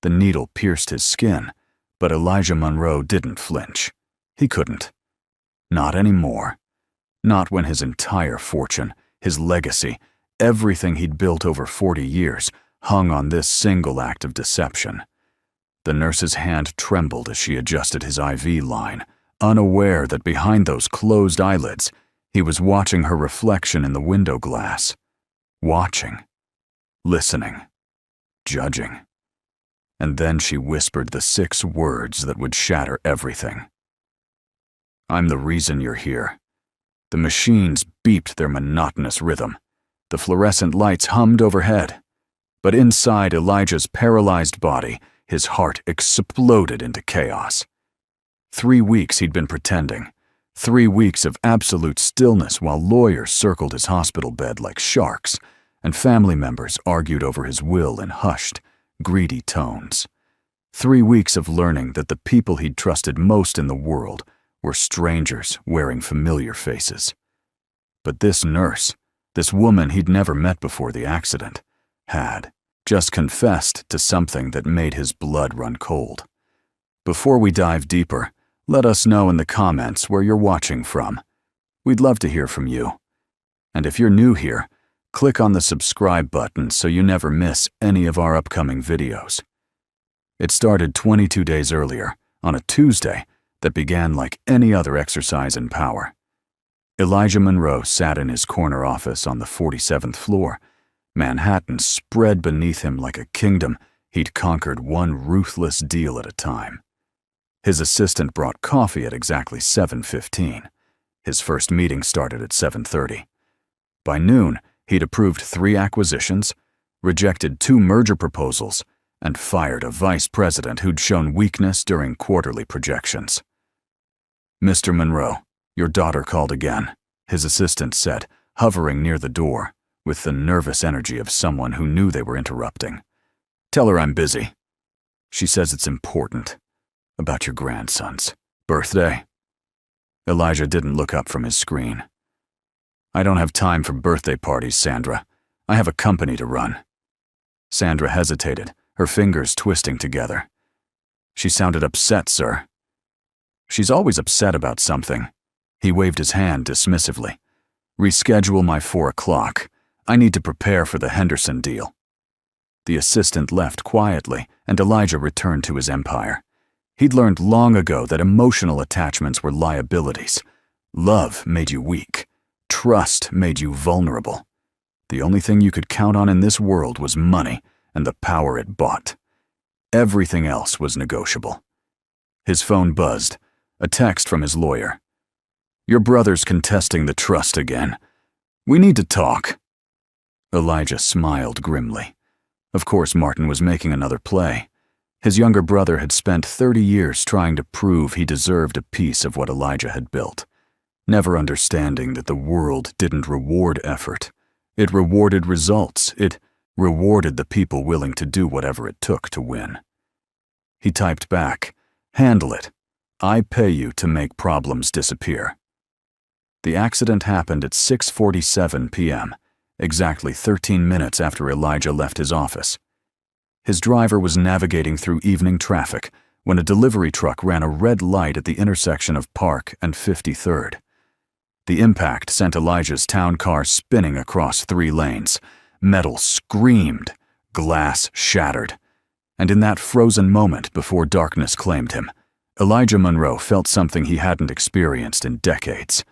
The needle pierced his skin, but Elijah Monroe didn't flinch. He couldn't. Not anymore. Not when his entire fortune, his legacy, everything he'd built over 40 years hung on this single act of deception. The nurse's hand trembled as she adjusted his IV line, unaware that behind those closed eyelids, he was watching her reflection in the window glass. Watching. Listening. Judging. And then she whispered the 6 words that would shatter everything. "I'm the reason you're here." The machines beeped their monotonous rhythm. The fluorescent lights hummed overhead. But inside Elijah's paralyzed body, his heart exploded into chaos. 3 weeks he'd been pretending. 3 weeks of absolute stillness while lawyers circled his hospital bed like sharks, and family members argued over his will in hushed, greedy tones. 3 weeks of learning that the people he'd trusted most in the world were strangers wearing familiar faces. But this nurse, this woman he'd never met before the accident, had just confessed to something that made his blood run cold. Before we dive deeper, let us know in the comments where you're watching from. We'd love to hear from you. And if you're new here, click on the subscribe button so you never miss any of our upcoming videos. It started 22 days earlier, on a Tuesday that began like any other exercise in power. Elijah Monroe sat in his corner office on the 47th floor, Manhattan spread beneath him like a kingdom he'd conquered one ruthless deal at a time. His assistant brought coffee at exactly 7:15. His first meeting started at 7:30. By noon, he'd approved 3 acquisitions, rejected 2 merger proposals, and fired a vice president who'd shown weakness during quarterly projections. "Mr. Monroe, your daughter called again," his assistant said, hovering near the door, with the nervous energy of someone who knew they were interrupting. "Tell her I'm busy. She says it's important. About your grandson's birthday." Elijah didn't look up from his screen. "I don't have time for birthday parties, Sandra. I have a company to run." Sandra hesitated, her fingers twisting together. "She sounded upset, sir." "She's always upset about something." He waved his hand dismissively. "Reschedule my 4 o'clock. I need to prepare for the Henderson deal." The assistant left quietly, and Elijah returned to his empire. He'd learned long ago that emotional attachments were liabilities. Love made you weak. Trust made you vulnerable. The only thing you could count on in this world was money and the power it bought. Everything else was negotiable. His phone buzzed, a text from his lawyer. "Your brother's contesting the trust again. We need to talk." Elijah smiled grimly. Of course Martin was making another play. His younger brother had spent 30 years trying to prove he deserved a piece of what Elijah had built, never understanding that the world didn't reward effort. It rewarded results. It rewarded the people willing to do whatever it took to win. He typed back, "Handle it. I pay you to make problems disappear." The accident happened at 6:47 p.m., exactly 13 minutes after Elijah left his office. His driver was navigating through evening traffic when a delivery truck ran a red light at the intersection of Park and 53rd. The impact sent Elijah's town car spinning across 3 lanes. Metal screamed, glass shattered. And in that frozen moment before darkness claimed him, Elijah Monroe felt something he hadn't experienced in decades: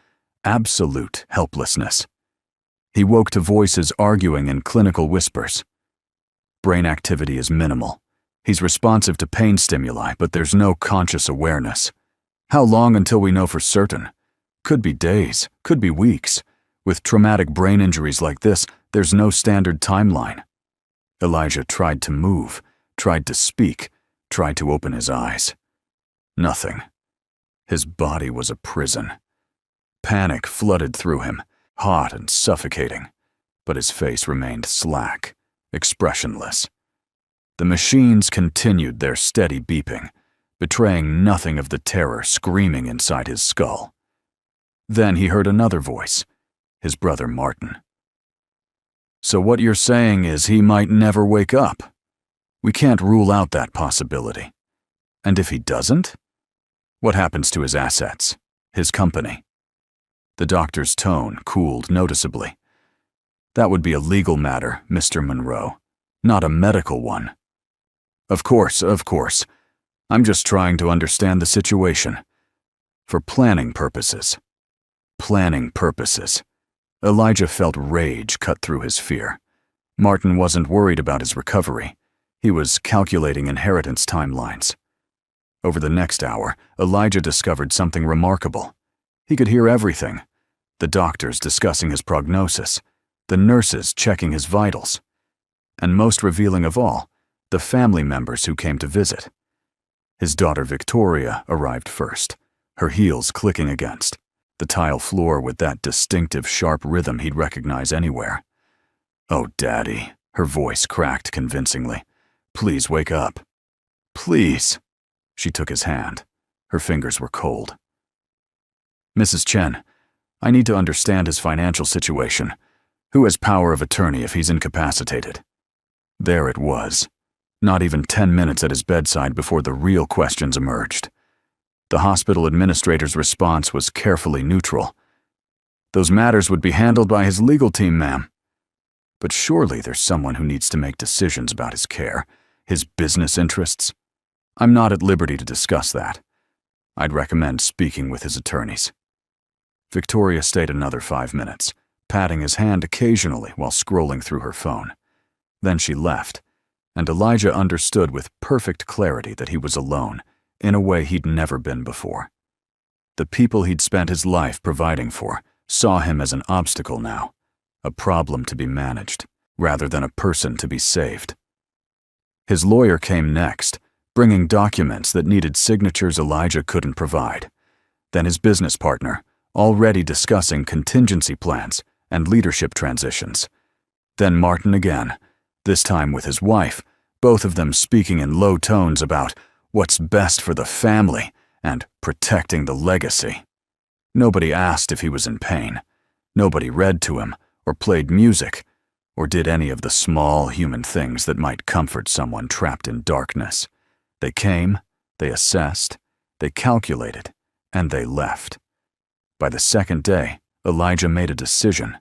absolute helplessness. He woke to voices arguing in clinical whispers. Brain activity is minimal. He's responsive to pain stimuli, but there's no conscious awareness. How long until we know for certain? Could be days, could be weeks. With traumatic brain injuries like this, there's no standard timeline. Elijah tried to move, tried to speak, tried to open his eyes. Nothing. His body was a prison. Panic flooded through him, hot and suffocating, but his face remained slack, expressionless. The machines continued their steady beeping, betraying nothing of the terror screaming inside his skull. Then he heard another voice, his brother Martin. "So what you're saying is he might never wake up?" We can't rule out that possibility. And if he doesn't? What happens to his assets? His company? The doctor's tone cooled noticeably. That would be a legal matter, Mr. Monroe, not a medical one. Of course. I'm just trying to understand the situation. For planning purposes. Elijah felt rage cut through his fear. Martin wasn't worried about his recovery. He was calculating inheritance timelines. Over the next hour, Elijah discovered something remarkable. He could hear everything. The doctors discussing his prognosis, the nurses checking his vitals, and most revealing of all, the family members who came to visit. His daughter Victoria arrived first, her heels clicking against the tile floor with that distinctive sharp rhythm he'd recognize anywhere. "Oh, Daddy," her voice cracked convincingly. "Please wake up. Please." She took his hand. Her fingers were cold. "Mrs. Chen, I need to understand his financial situation. Who has power of attorney if he's incapacitated?" There it was. Not even 10 minutes at his bedside before the real questions emerged. The hospital administrator's response was carefully neutral. "Those matters would be handled by his legal team, ma'am." But surely there's someone who needs to make decisions about his care, his business interests. "I'm not at liberty to discuss that. I'd recommend speaking with his attorneys." Victoria stayed another 5 minutes, patting his hand occasionally while scrolling through her phone. Then she left, and Elijah understood with perfect clarity that he was alone, in a way he'd never been before. The people he'd spent his life providing for saw him as an obstacle now, a problem to be managed, rather than a person to be saved. His lawyer came next, bringing documents that needed signatures Elijah couldn't provide. Then his business partner, already discussing contingency plans and leadership transitions. Then Martin again, this time with his wife, both of them speaking in low tones about what's best for the family and protecting the legacy. Nobody asked if he was in pain. Nobody read to him or played music or did any of the small human things that might comfort someone trapped in darkness. They came, they assessed, they calculated, and they left. By the second day, Elijah made a decision.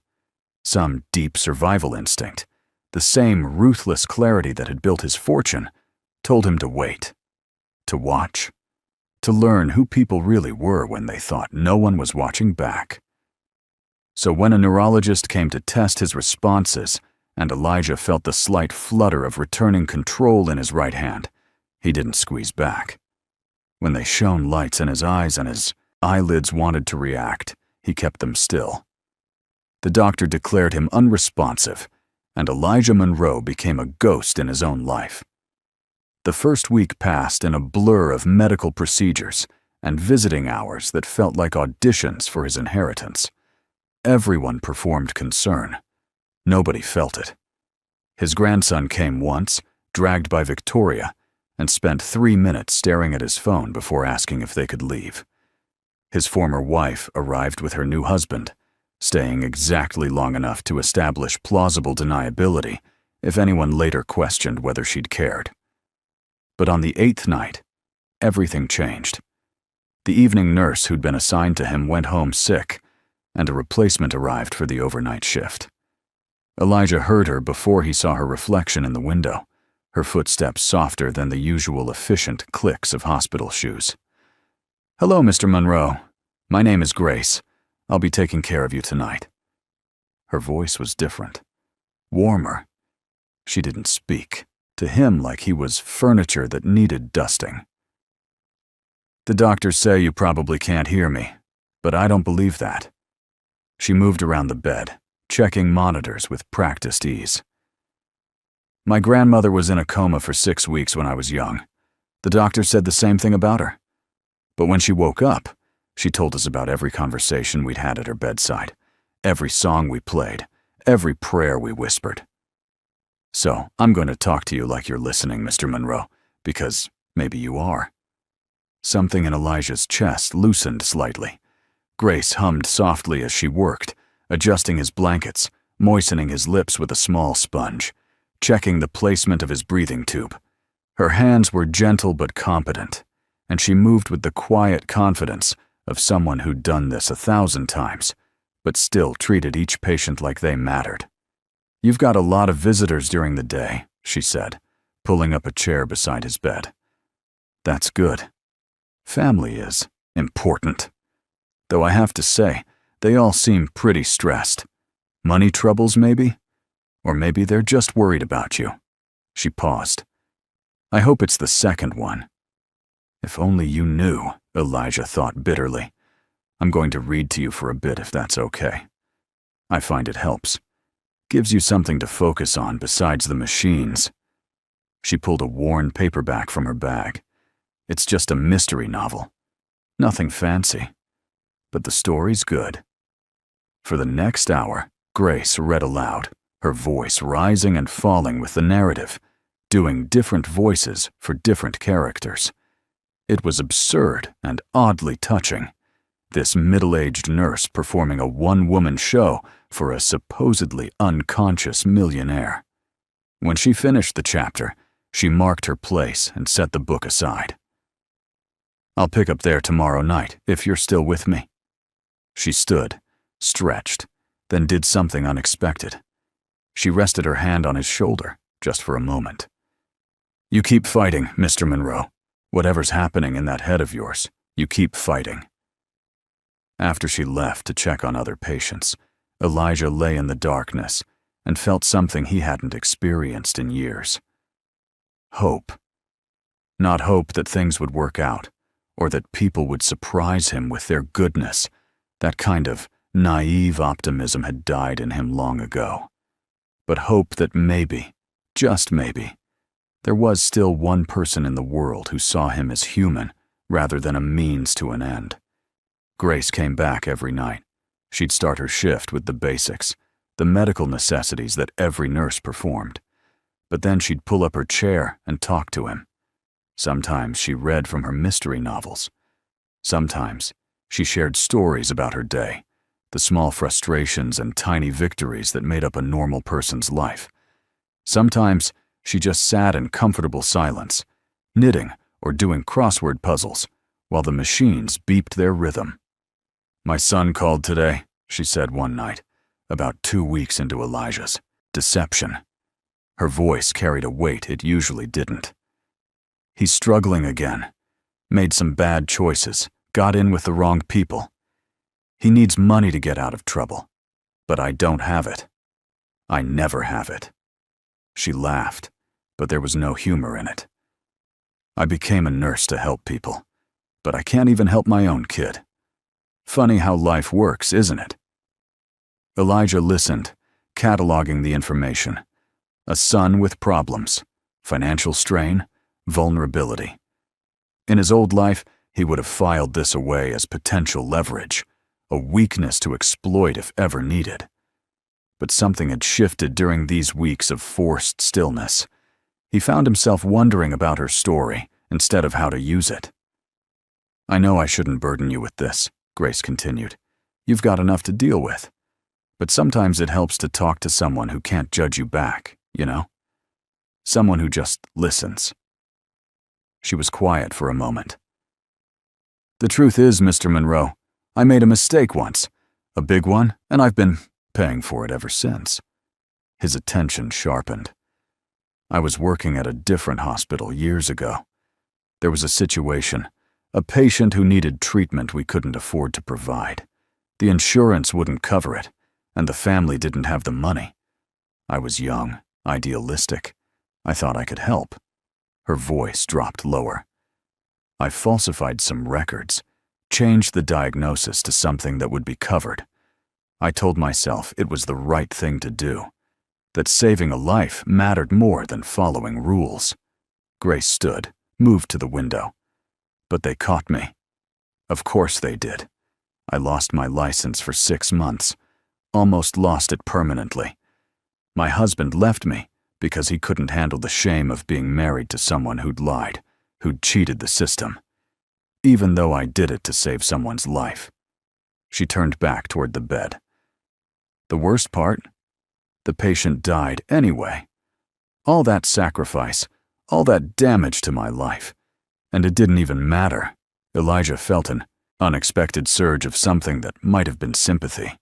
Some deep survival instinct, the same ruthless clarity that had built his fortune, told him to wait, to watch, to learn who people really were when they thought no one was watching back. So when a neurologist came to test his responses and Elijah felt the slight flutter of returning control in his right hand, he didn't squeeze back. When they shone lights in his eyes and his eyelids wanted to react, he kept them still. The doctor declared him unresponsive, and Elijah Monroe became a ghost in his own life. The first week passed in a blur of medical procedures and visiting hours that felt like auditions for his inheritance. Everyone performed concern. Nobody felt it. His grandson came once, dragged by Victoria, and spent 3 minutes staring at his phone before asking if they could leave. His former wife arrived with her new husband, staying exactly long enough to establish plausible deniability if anyone later questioned whether she'd cared. But on the 8th night, everything changed. The evening nurse who'd been assigned to him went home sick, and a replacement arrived for the overnight shift. Elijah heard her before he saw her reflection in the window, her footsteps softer than the usual efficient clicks of hospital shoes. "Hello, Mr. Monroe. My name is Grace. I'll be taking care of you tonight." Her voice was different, warmer. She didn't speak, to him like he was furniture that needed dusting. "The doctors say you probably can't hear me, but I don't believe that." She moved around the bed, checking monitors with practiced ease. "My grandmother was in a coma for 6 weeks when I was young. The doctor said the same thing about her. But when she woke up, she told us about every conversation we'd had at her bedside, every song we played, every prayer we whispered. So I'm going to talk to you like you're listening, Mr. Monroe, because maybe you are." Something in Elijah's chest loosened slightly. Grace hummed softly as she worked, adjusting his blankets, moistening his lips with a small sponge, checking the placement of his breathing tube, Her hands were gentle but competent, and she moved with the quiet confidence of someone who'd done this 1,000 times, but still treated each patient like they mattered. "You've got a lot of visitors during the day," she said, pulling up a chair beside his bed. "That's good. Family is important. Though I have to say, they all seem pretty stressed. Money troubles, maybe? Or maybe they're just worried about you." She paused. "I hope it's the second one." "If only you knew," Elijah thought bitterly. "I'm going to read to you for a bit if that's okay. I find it helps. Gives you something to focus on besides the machines." She pulled a worn paperback from her bag. "It's just a mystery novel. Nothing fancy. But the story's good." For the next hour, Grace read aloud, her voice rising and falling with the narrative, doing different voices for different characters. It was absurd and oddly touching. This middle-aged nurse performing a one-woman show for a supposedly unconscious millionaire. When she finished the chapter, she marked her place and set the book aside. "I'll pick up there tomorrow night, if you're still with me." She stood, stretched, then did something unexpected. She rested her hand on his shoulder, just for a moment. "You keep fighting, Mr. Monroe. Whatever's happening in that head of yours, you keep fighting." After she left to check on other patients, Elijah lay in the darkness and felt something he hadn't experienced in years. Hope. Not hope that things would work out, or that people would surprise him with their goodness. That kind of naive optimism had died in him long ago. But hope that maybe, just maybe, there was still one person in the world who saw him as human rather than a means to an end. Grace came back every night. She'd start her shift with the basics, the medical necessities that every nurse performed. But then she'd pull up her chair and talk to him. Sometimes she read from her mystery novels. Sometimes she shared stories about her day, the small frustrations and tiny victories that made up a normal person's life. Sometimes she just sat in comfortable silence, knitting or doing crossword puzzles, while the machines beeped their rhythm. "My son called today," she said one night, about 2 weeks into Elijah's deception. Her voice carried a weight it usually didn't. "He's struggling again. Made some bad choices, got in with the wrong people. He needs money to get out of trouble. But I don't have it. I never have it." She laughed, but there was no humor in it. "I became a nurse to help people, but I can't even help my own kid. Funny how life works, isn't it?" Elijah listened, cataloging the information. A son with problems, financial strain, vulnerability. In his old life, he would have filed this away as potential leverage, a weakness to exploit if ever needed. But something had shifted during these weeks of forced stillness. He found himself wondering about her story instead of how to use it. "I know I shouldn't burden you with this," Grace continued. "You've got enough to deal with. But sometimes it helps to talk to someone who can't judge you back, you know? Someone who just listens." She was quiet for a moment. "The truth is, Mr. Monroe, I made a mistake once, a big one, and I've been paying for it ever since." His attention sharpened. "I was working at a different hospital years ago. There was a situation, a patient who needed treatment we couldn't afford to provide. The insurance wouldn't cover it, and the family didn't have the money. I was young, idealistic. I thought I could help." Her voice dropped lower. "I falsified some records, changed the diagnosis to something that would be covered. I told myself it was the right thing to do, that saving a life mattered more than following rules." Grace stood, moved to the window. "But they caught me. Of course they did. I lost my license for 6 months, almost lost it permanently. My husband left me because he couldn't handle the shame of being married to someone who'd lied, who'd cheated the system. Even though I did it to save someone's life." She turned back toward the bed. "The worst part? The patient died anyway. All that sacrifice, All that damage to my life. And it didn't even matter. Elijah felt an unexpected surge of something that might have been sympathy.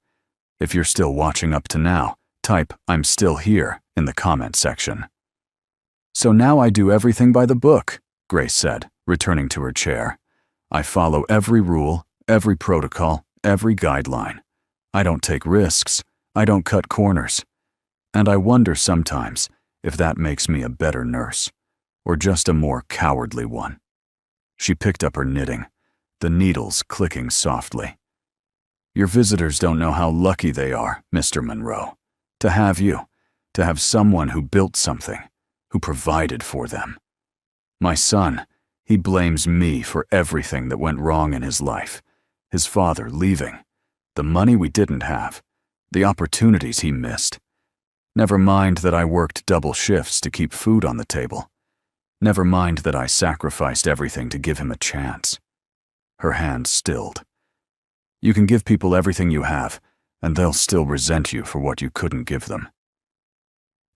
If you're still watching up to now, type "I'm still here" in the comment section. So now I do everything by the book, Grace said, returning to her chair. I follow every rule, every protocol, every guideline. I don't take risks. I don't cut corners. And I wonder sometimes if that makes me a better nurse, or just a more cowardly one. She picked up her knitting, the needles clicking softly. Your visitors don't know how lucky they are, Mr. Monroe, to have you, to have someone who built something, who provided for them. My son, he blames me for everything that went wrong in his life. His father leaving, the money we didn't have, the opportunities he missed. Never mind that I worked double shifts to keep food on the table. Never mind that I sacrificed everything to give him a chance. Her hand stilled. You can give people everything you have, and they'll still resent you for what you couldn't give them.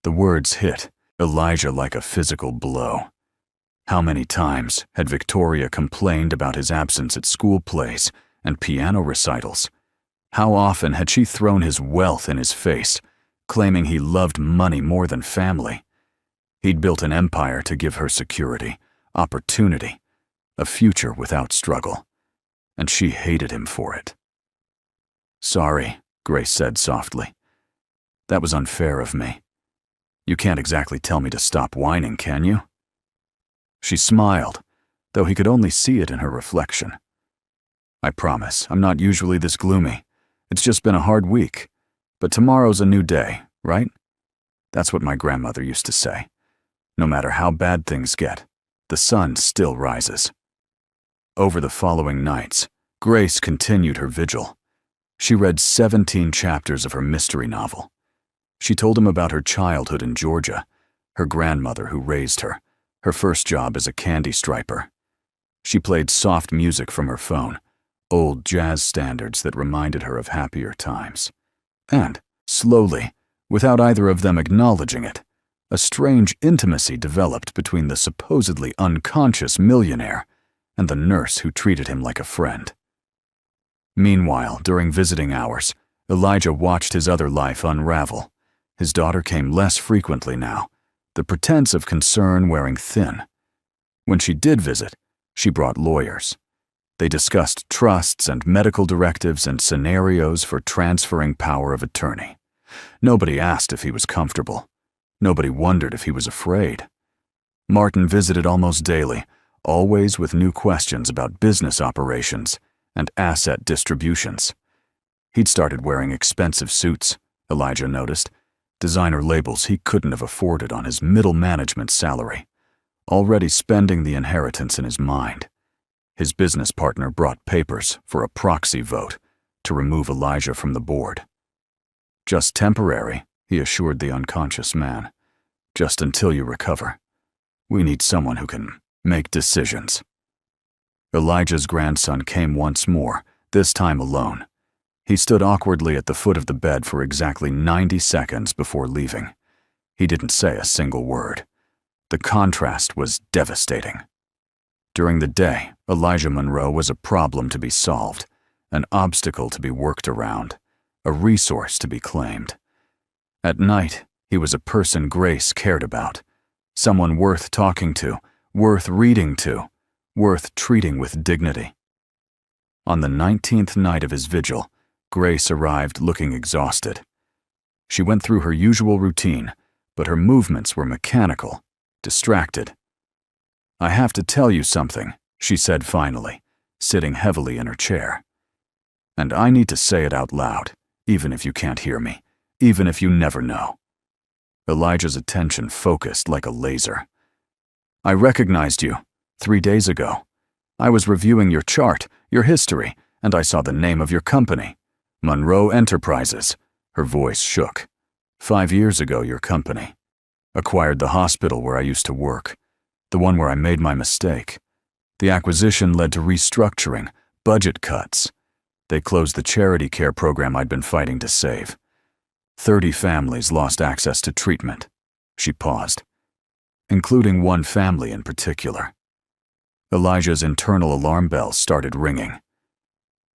The words hit Elijah like a physical blow. How many times had Victoria complained about his absence at school plays and piano recitals? How often had she thrown his wealth in his face, claiming he loved money more than family? He'd built an empire to give her security, opportunity, a future without struggle, and she hated him for it. Sorry, Grace said softly. That was unfair of me. You can't exactly tell me to stop whining, can you? She smiled, though he could only see it in her reflection. I promise, I'm not usually this gloomy. It's just been a hard week. But tomorrow's a new day, right? That's what my grandmother used to say. No matter how bad things get, the sun still rises. Over the following nights, Grace continued her vigil. She read 17 chapters of her mystery novel. She told him about her childhood in Georgia, her grandmother who raised her, her first job as a candy striper. She played soft music from her phone, old jazz standards that reminded her of happier times. And, slowly, without either of them acknowledging it, a strange intimacy developed between the supposedly unconscious millionaire and the nurse who treated him like a friend. Meanwhile, during visiting hours, Elijah watched his other life unravel. His daughter came less frequently now, the pretense of concern wearing thin. When she did visit, she brought lawyers. They discussed trusts and medical directives and scenarios for transferring power of attorney. Nobody asked if he was comfortable. Nobody wondered if he was afraid. Martin visited almost daily, always with new questions about business operations and asset distributions. He'd started wearing expensive suits, Elijah noticed, designer labels he couldn't have afforded on his middle management salary, already spending the inheritance in his mind. His business partner brought papers for a proxy vote to remove Elijah from the board. Just temporary, he assured the unconscious man. Just until you recover. We need someone who can make decisions. Elijah's grandson came once more, this time alone. He stood awkwardly at the foot of the bed for exactly 90 seconds before leaving. He didn't say a single word. The contrast was devastating. During the day, Elijah Monroe was a problem to be solved, an obstacle to be worked around, a resource to be claimed. At night, he was a person Grace cared about, someone worth talking to, worth reading to, worth treating with dignity. On the 19th night of his vigil, Grace arrived looking exhausted. She went through her usual routine, but her movements were mechanical, distracted. I have to tell you something, she said finally, sitting heavily in her chair. And I need to say it out loud, even if you can't hear me, even if you never know. Elijah's attention focused like a laser. I recognized you 3 days ago. I was reviewing your chart, your history, and I saw the name of your company, Monroe Enterprises. Her voice shook. 5 years ago, your company acquired the hospital where I used to work, the one where I made my mistake. The acquisition led to restructuring, budget cuts. They closed the charity care program I'd been fighting to save. 30 families lost access to treatment. She paused. including one family in particular. Elijah's internal alarm bells started ringing.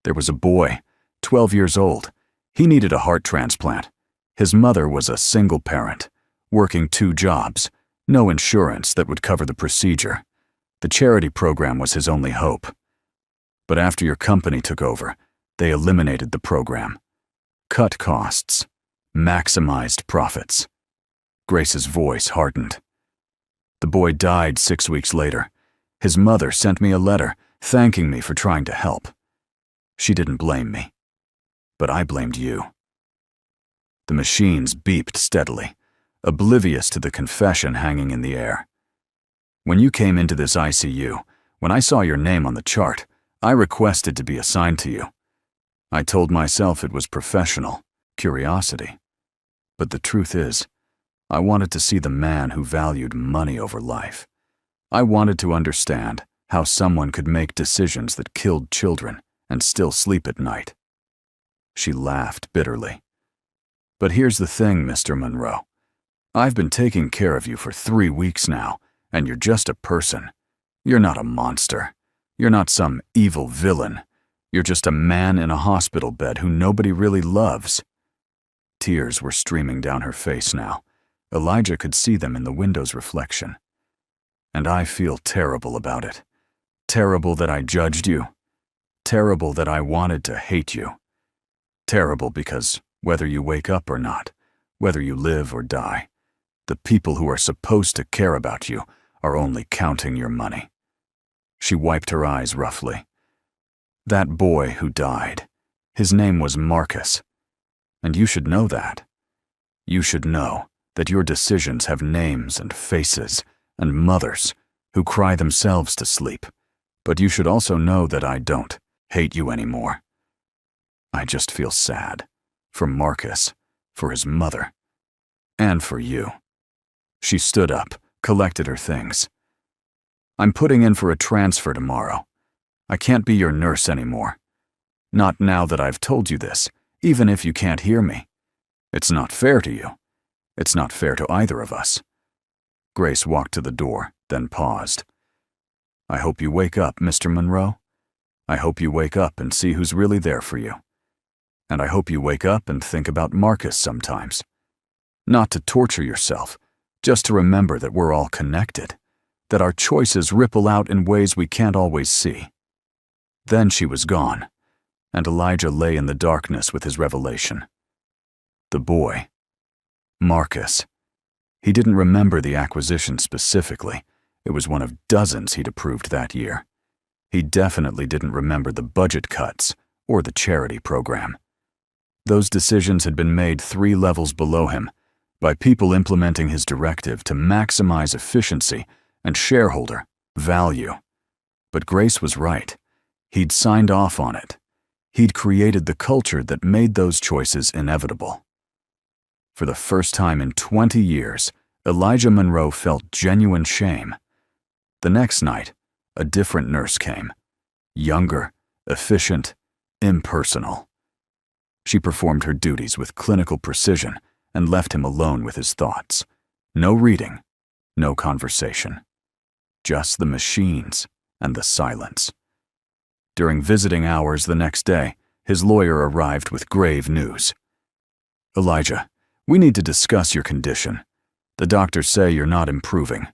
There was a boy, 12 years old. He needed a heart transplant. His mother was a single parent, working 2 jobs, no insurance that would cover the procedure. The charity program was his only hope. But after your company took over, they eliminated the program. Cut costs, maximized profits. Grace's voice hardened. The boy died 6 weeks later. His mother sent me a letter thanking me for trying to help. She didn't blame me, but I blamed you. The machines beeped steadily, oblivious to the confession hanging in the air. When you came into this ICU, when I saw your name on the chart, I requested to be assigned to you. I told myself it was professional, curiosity. But the truth is, I wanted to see the man who valued money over life. I wanted to understand how someone could make decisions that killed children and still sleep at night. She laughed bitterly. But here's the thing, Mr. Monroe. I've been taking care of you for 3 weeks now, and you're just a person. You're not a monster. You're not some evil villain. You're just a man in a hospital bed who nobody really loves. Tears were streaming down her face now. Elijah could see them in the window's reflection. And I feel terrible about it. Terrible that I judged you. Terrible that I wanted to hate you. Terrible because whether you wake up or not, whether you live or die, the people who are supposed to care about you are only counting your money. She wiped her eyes roughly. That boy who died, his name was Marcus. And you should know that. You should know that your decisions have names and faces and mothers who cry themselves to sleep. But you should also know that I don't hate you anymore. I just feel sad. For Marcus, for his mother, and for you. She stood up, collected her things. I'm putting in for a transfer tomorrow. I can't be your nurse anymore. Not now that I've told you this, even if you can't hear me. It's not fair to you. It's not fair to either of us. Grace walked to the door, then paused. I hope you wake up, Mr. Monroe. I hope you wake up and see who's really there for you. And I hope you wake up and think about Marcus sometimes. Not to torture yourself, just to remember that we're all connected, that our choices ripple out in ways we can't always see. Then she was gone, and Elijah lay in the darkness with his revelation. The boy, Marcus. He didn't remember the acquisition specifically. It was one of dozens he'd approved that year. He definitely didn't remember the budget cuts or the charity program. Those decisions had been made 3 levels below him, by people implementing his directive to maximize efficiency and shareholder value. But Grace was right. He'd signed off on it. He'd created the culture that made those choices inevitable. For the first time in 20 years, Elijah Monroe felt genuine shame. The next night, a different nurse came. Younger, efficient, impersonal. She performed her duties with clinical precision and left him alone with his thoughts. No reading, no conversation. Just the machines and the silence. During visiting hours the next day, his lawyer arrived with grave news. Elijah, we need to discuss your condition. The doctors say you're not improving.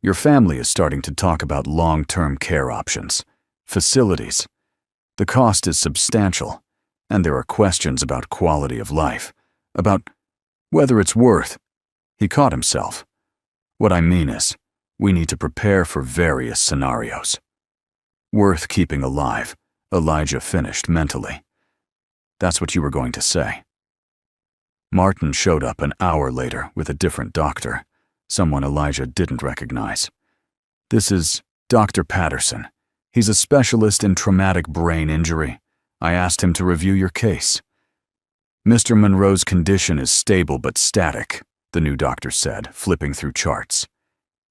Your family is starting to talk about long-term care options, facilities. The cost is substantial. And there are questions about quality of life, about whether it's worth. He caught himself. What I mean is, we need to prepare for various scenarios. Worth keeping alive, Elijah finished mentally. That's what you were going to say. Martin showed up an hour later with a different doctor, someone Elijah didn't recognize. This is Dr. Patterson. He's a specialist in traumatic brain injury. I asked him to review your case. Mr. Monroe's condition is stable but static, the new doctor said, flipping through charts.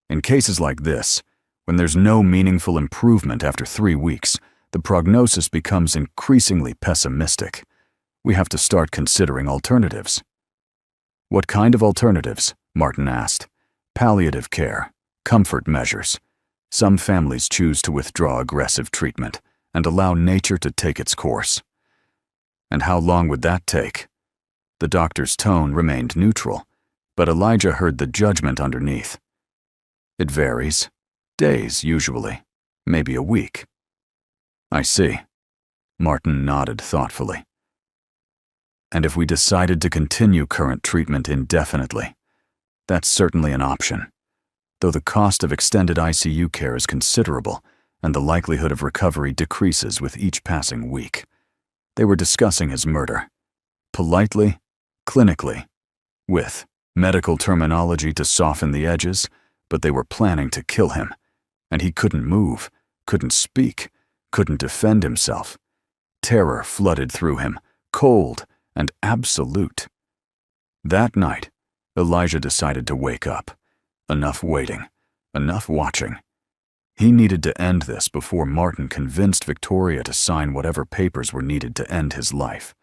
In cases like this, when there's no meaningful improvement after 3 weeks, the prognosis becomes increasingly pessimistic. We have to start considering alternatives. What kind of alternatives? Martin asked. Palliative care, Comfort measures. Some families choose to withdraw aggressive treatment and allow nature to take its course. And how long would that take? The doctor's tone remained neutral, but Elijah heard the judgment underneath. It varies. Days, usually. Maybe a week. I see. Martin nodded thoughtfully. And if we decided to continue current treatment indefinitely, that's certainly an option. Though the cost of extended ICU care is considerable, and the likelihood of recovery decreases with each passing week. They were discussing his murder. Politely, clinically, with medical terminology to soften the edges, but they were planning to kill him, and he couldn't move, couldn't speak, couldn't defend himself. Terror flooded through him, cold and absolute. That night, Elijah decided to wake up. Enough waiting, enough watching. He needed to end this before Martin convinced Victoria to sign whatever papers were needed to end his life.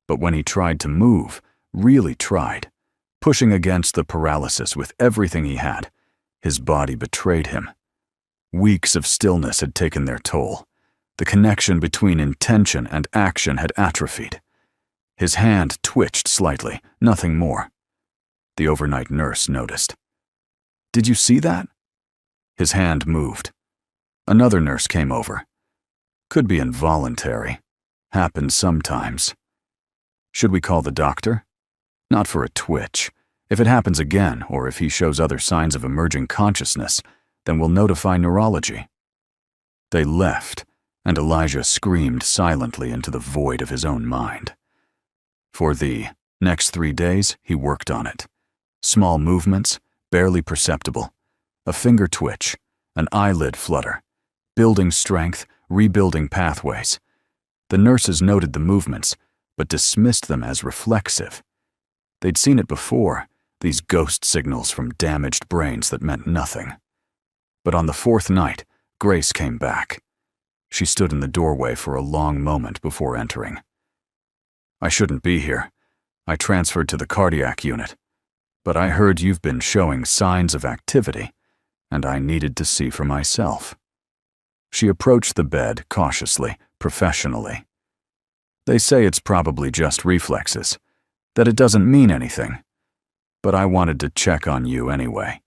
But when he tried to move, really tried, pushing against the paralysis with everything he had, his body betrayed him. Weeks of stillness had taken their toll. The connection between intention and action had atrophied. His hand twitched slightly, nothing more. The overnight nurse noticed. "Did you see that?" His hand moved. Another nurse came over. Could be involuntary. Happens sometimes. Should we call the doctor? Not for a twitch. If it happens again, or if he shows other signs of emerging consciousness, then we'll notify neurology. They left, and Elijah screamed silently into the void of his own mind. For the next 3 days, he worked on it. Small movements, barely perceptible. A finger twitch, an eyelid flutter. Building strength, rebuilding pathways. The nurses noted the movements, but dismissed them as reflexive. They'd seen it before, these ghost signals from damaged brains that meant nothing. But on the 4th night, Grace came back. She stood in the doorway for a long moment before entering. "I shouldn't be here. I transferred to the cardiac unit. But I heard you've been showing signs of activity, and I needed to see for myself." She approached the bed cautiously, professionally. "They say it's probably just reflexes, that it doesn't mean anything. But I wanted to check on you anyway,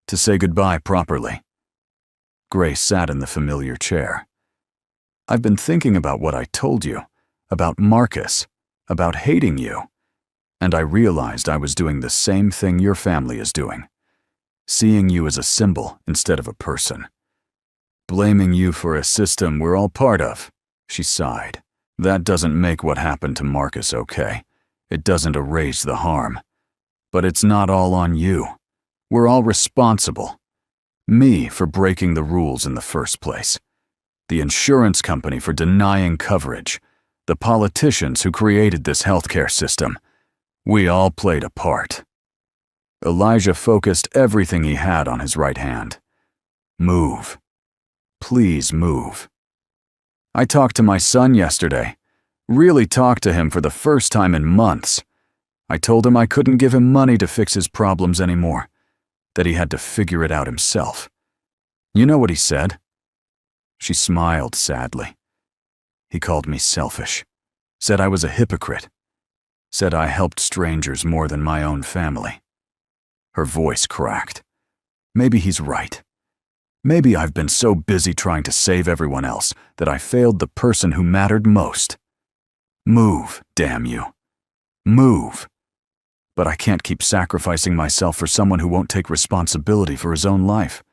to say goodbye properly." Grace sat in the familiar chair. "I've been thinking about what I told you, about Marcus, about hating you. And I realized I was doing the same thing your family is doing. Seeing you as a symbol instead of a person. Blaming you for a system we're all part of," she sighed. "That doesn't make what happened to Marcus okay. It doesn't erase the harm. But it's not all on you. We're all responsible. Me for breaking the rules in the first place. The insurance company for denying coverage. The politicians who created this healthcare system. We all played a part." Elijah focused everything he had on his right hand. "Move. Please move." "I talked to my son yesterday. Really talked to him for the first time in months. I told him I couldn't give him money to fix his problems anymore, that he had to figure it out himself. You know what he said?" She smiled sadly. "He called me selfish. Said I was a hypocrite. Said I helped strangers more than my own family." Her voice cracked. "Maybe he's right. Maybe I've been so busy trying to save everyone else that I failed the person who mattered most. Move, damn you. Move. But I can't keep sacrificing myself for someone who won't take responsibility for his own life.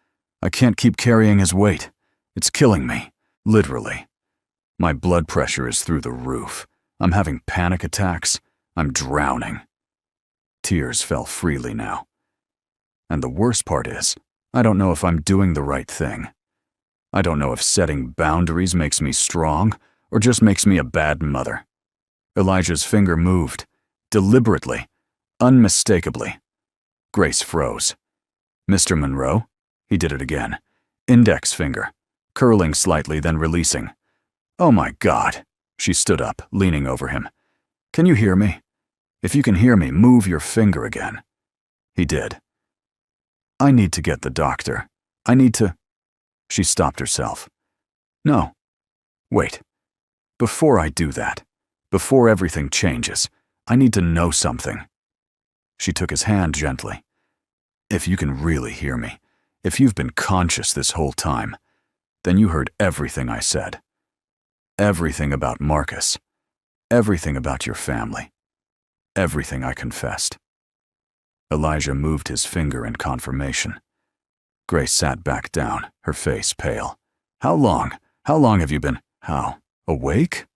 I can't keep carrying his weight. It's killing me, literally. My blood pressure is through the roof. I'm having panic attacks. I'm drowning." Tears fell freely now. "And the worst part is, I don't know if I'm doing the right thing. I don't know if setting boundaries makes me strong or just makes me a bad mother." Elijah's finger moved, deliberately, unmistakably. Grace froze. "Mr. Monroe?" He did it again. Index finger, curling slightly, then releasing. "Oh my God." She stood up, leaning over him. "Can you hear me? If you can hear me, move your finger again." He did. I need to get the doctor. I need to—" She stopped herself. "No. Wait. Before I do that, before everything changes, I need to know something." She took his hand gently. "If you can really hear me, if you've been conscious this whole time, then you heard everything I said. Everything about Marcus. Everything about your family. Everything I confessed." Elijah moved his finger in confirmation. Grace sat back down, her face pale. How long have you been, awake?"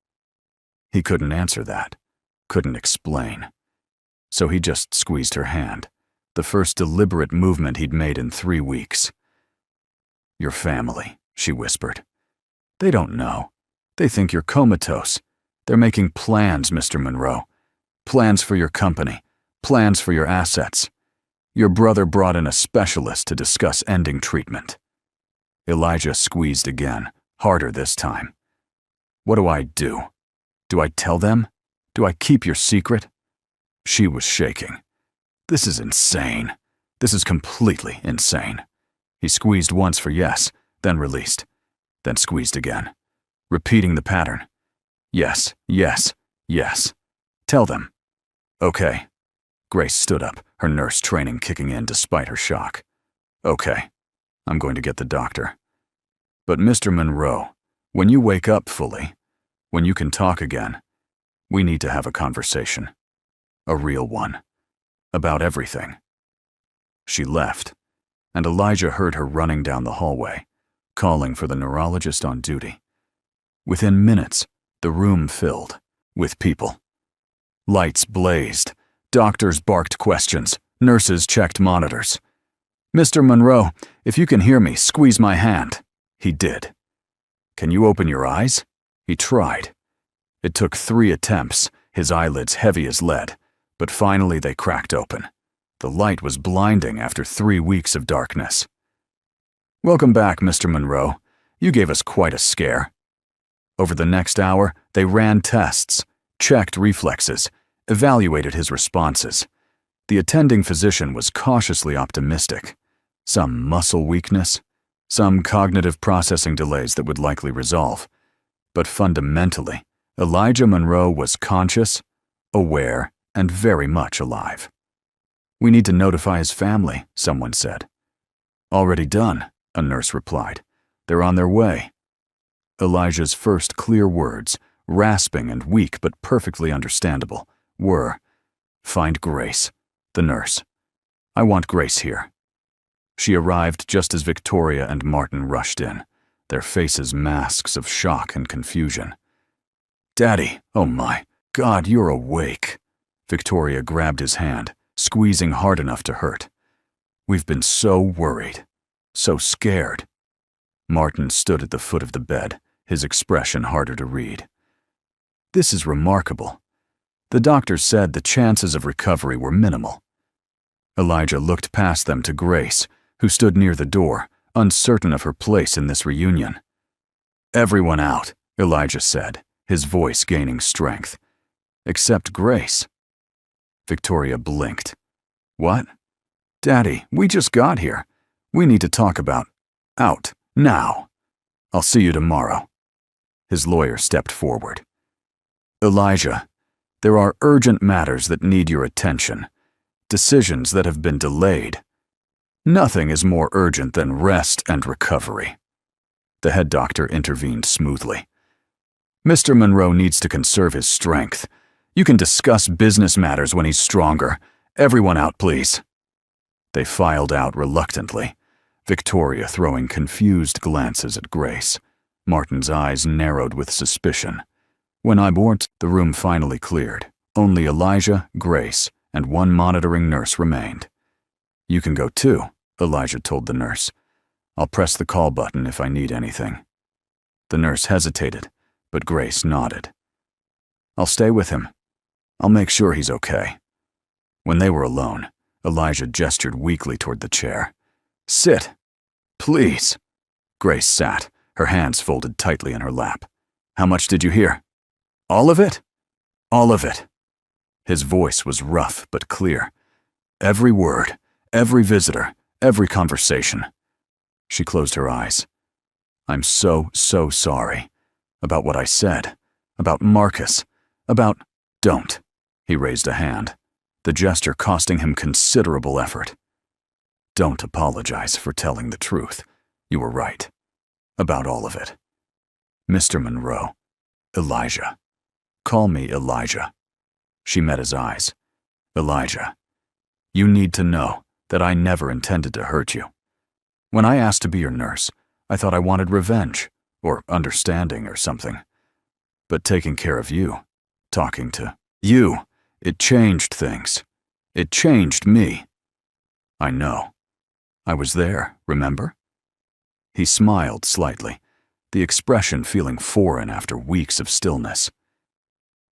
He couldn't answer that, couldn't explain. So he just squeezed her hand, the first deliberate movement he'd made in 3 weeks. "Your family," she whispered. "They don't know. They think you're comatose. They're making plans, Mr. Monroe. Plans for your company, plans for your assets. Your brother brought in a specialist to discuss ending treatment." Elijah squeezed again, harder this time. "What do I do? Do I tell them? Do I keep your secret?" She was shaking. "This is insane. This is completely insane." He squeezed once for yes, then released, then squeezed again, repeating the pattern. "Yes, yes, yes. Tell them." "Okay." Grace stood up, her nurse training kicking in despite her shock. "Okay, I'm going to get the doctor. But Mr. Monroe, when you wake up fully, when you can talk again, we need to have a conversation. A real one. About everything." She left, and Elijah heard her running down the hallway, calling for the neurologist on duty. Within minutes, the room filled with people. Lights blazed. Doctors barked questions. Nurses checked monitors. "Mr. Monroe, if you can hear me, squeeze my hand." He did. "Can you open your eyes?" He tried. It took 3 attempts, his eyelids heavy as lead, but finally they cracked open. The light was blinding after 3 weeks of darkness. "Welcome back, Mr. Monroe. You gave us quite a scare." Over the next hour, they ran tests, checked reflexes, evaluated his responses. The attending physician was cautiously optimistic. Some muscle weakness, some cognitive processing delays that would likely resolve. But fundamentally, Elijah Monroe was conscious, aware, and very much alive. "We need to notify his family," someone said. "Already done," a nurse replied. "They're on their way." Elijah's first clear words, rasping and weak but perfectly understandable, were, "Find Grace, the nurse. I want Grace here." She arrived just as Victoria and Martin rushed in, their faces masks of shock and confusion. "Daddy, oh my God, you're awake." Victoria grabbed his hand, squeezing hard enough to hurt. "We've been so worried, so scared." Martin stood at the foot of the bed, his expression harder to read. "This is remarkable. The doctor said the chances of recovery were minimal." Elijah looked past them to Grace, who stood near the door, uncertain of her place in this reunion. "Everyone out," Elijah said, his voice gaining strength. "Except Grace." Victoria blinked. "What?" "Daddy, we just got here. We need to talk about out now. I'll see you tomorrow." His lawyer stepped forward. "Elijah, there are urgent matters that need your attention, decisions that have been delayed. Nothing is more urgent than rest and recovery." The head doctor intervened smoothly. "Mr. Monroe needs to conserve his strength. You can discuss business matters when he's stronger. Everyone out, please." They filed out reluctantly, Victoria throwing confused glances at Grace. Martin's eyes narrowed with suspicion. When the room finally cleared. Only Elijah, Grace, and one monitoring nurse remained. "You can go too," Elijah told the nurse. "I'll press the call button if I need anything." The nurse hesitated, but Grace nodded. "I'll stay with him. I'll make sure he's okay." When they were alone, Elijah gestured weakly toward the chair. "Sit. Please." Grace sat, her hands folded tightly in her lap. "How much did you hear?" "All of it?" "All of it." His voice was rough but clear. "Every word, every visitor, every conversation. She closed her eyes. I'm so sorry. About what I said. About Marcus. About— Don't. He raised a hand, the gesture costing him considerable effort. Don't apologize for telling the truth. You were right. About all of it. Mr. Monroe. Elijah. Call me Elijah. She met his eyes. Elijah, you need to know that I never intended to hurt you. When I asked to be your nurse, I thought I wanted revenge, or understanding or something. But taking care of you, talking to you, it changed things. It changed me. I know. I was there, remember? He smiled slightly, the expression feeling foreign after weeks of stillness.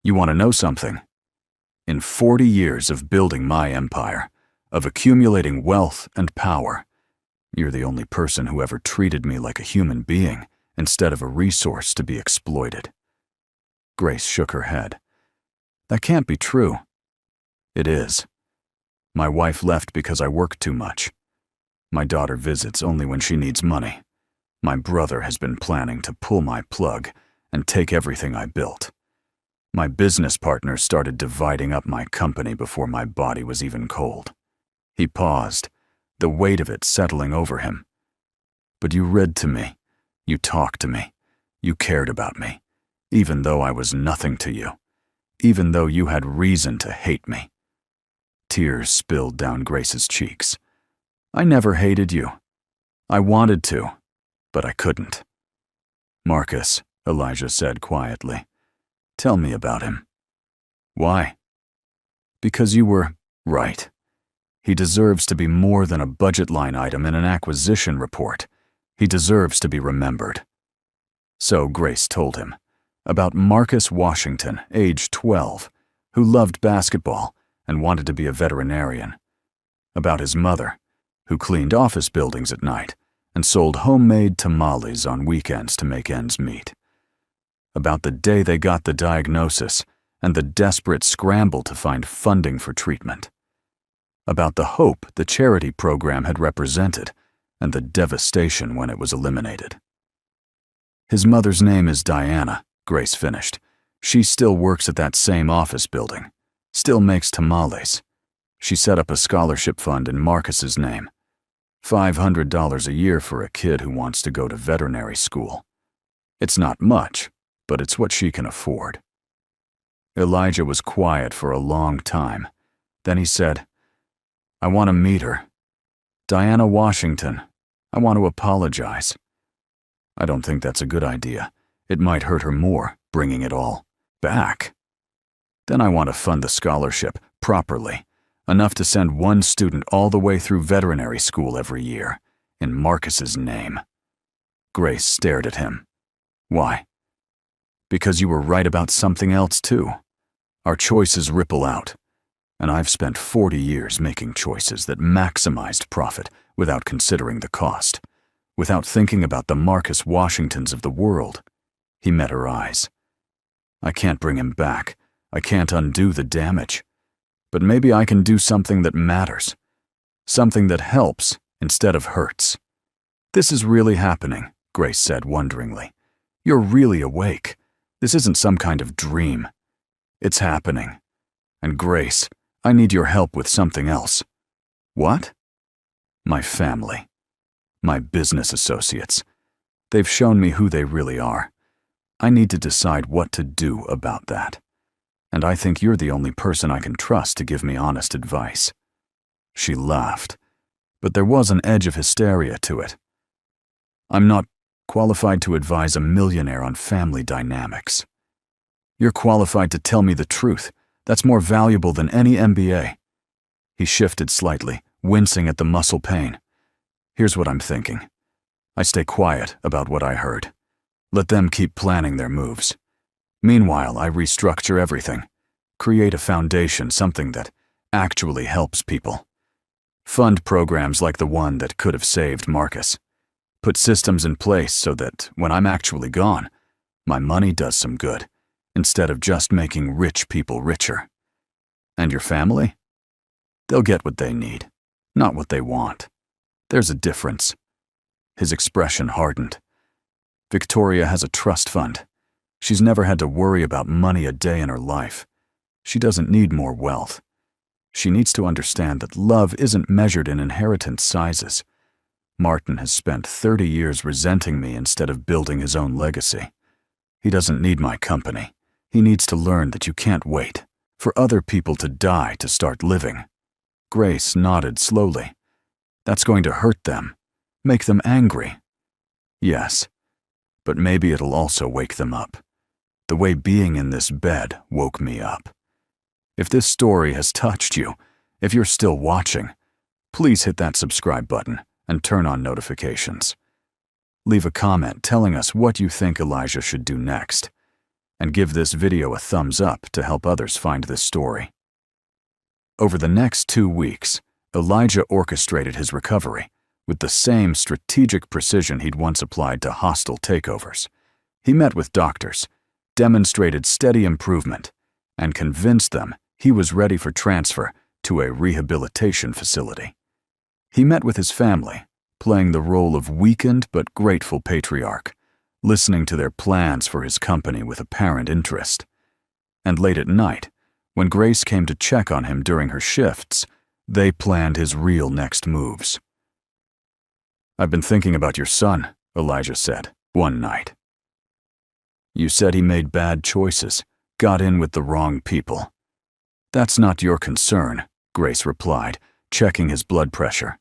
You want to know something? In 40 years of building my empire, of accumulating wealth and power, you're the only person who ever treated me like a human being instead of a resource to be exploited. Grace shook her head. That can't be true. It is. My wife left because I work too much. My daughter visits only when she needs money. My brother has been planning to pull my plug and take everything I built. My business partners started dividing up my company before my body was even cold. He paused, the weight of it settling over him. But you read to me. You talked to me. You cared about me, even though I was nothing to you, even though you had reason to hate me. Tears spilled down Grace's cheeks. I never hated you. I wanted to, but I couldn't. Marcus, Elijah said quietly. Tell me about him. Why? Because you were right. He deserves to be more than a budget line item in an acquisition report. He deserves to be remembered. So Grace told him about Marcus Washington, age 12, who loved basketball and wanted to be a veterinarian. About his mother, who cleaned office buildings at night and sold homemade tamales on weekends to make ends meet. About the day they got the diagnosis and the desperate scramble to find funding for treatment. About the hope the charity program had represented and the devastation when it was eliminated. His mother's name is Diana, Grace finished. She still works at that same office building, still makes tamales. She set up a scholarship fund in Marcus's name. $500 a year for a kid who wants to go to veterinary school. It's not much, but it's what she can afford. Elijah was quiet for a long time. Then he said, I want to meet her. Diana Washington, I want to apologize. I don't think that's a good idea. It might hurt her more, bringing it all back. Then I want to fund the scholarship properly, enough to send one student all the way through veterinary school every year, in Marcus's name. Grace stared at him. Why? Because you were right about something else too. Our choices ripple out, and I've spent 40 years making choices that maximized profit without considering the cost, without thinking about the Marcus Washingtons of the world. He met her eyes. I can't bring him back. I can't undo the damage. But maybe I can do something that matters, something that helps instead of hurts. This is really happening, Grace said wonderingly. You're really awake. This isn't some kind of dream. It's happening. And Grace, I need your help with something else. What? My family. My business associates. They've shown me who they really are. I need to decide what to do about that. And I think you're the only person I can trust to give me honest advice. She laughed, but there was an edge of hysteria to it. I'm not qualified to advise a millionaire on family dynamics. You're qualified to tell me the truth. That's more valuable than any MBA. He shifted slightly, wincing at the muscle pain. Here's what I'm thinking. I stay quiet about what I heard. Let them keep planning their moves. Meanwhile, I restructure everything. Create a foundation, something that actually helps people. Fund programs like the one that could have saved Marcus. Put systems in place so that when I'm actually gone, my money does some good, instead of just making rich people richer. And your family? They'll get what they need, not what they want. There's a difference." His expression hardened. "Victoria has a trust fund. She's never had to worry about money a day in her life. She doesn't need more wealth. She needs to understand that love isn't measured in inheritance sizes. Martin has spent 30 years resenting me instead of building his own legacy. He doesn't need my company. He needs to learn that you can't wait for other people to die to start living." Grace nodded slowly. "That's going to hurt them, make them angry." "Yes, but maybe it'll also wake them up, the way being in this bed woke me up. If this story has touched you, if you're still watching, please hit that subscribe button and turn on notifications. Leave a comment telling us what you think Elijah should do next, and give this video a thumbs up to help others find this story. Over the next 2 weeks, Elijah orchestrated his recovery with the same strategic precision he'd once applied to hostile takeovers. He met with doctors, demonstrated steady improvement, and convinced them he was ready for transfer to a rehabilitation facility. He met with his family, playing the role of weakened but grateful patriarch, listening to their plans for his company with apparent interest. And late at night, when Grace came to check on him during her shifts, they planned his real next moves. "I've been thinking about your son," Elijah said, one night. "You said he made bad choices, got in with the wrong people." "That's not your concern," Grace replied, checking his blood pressure.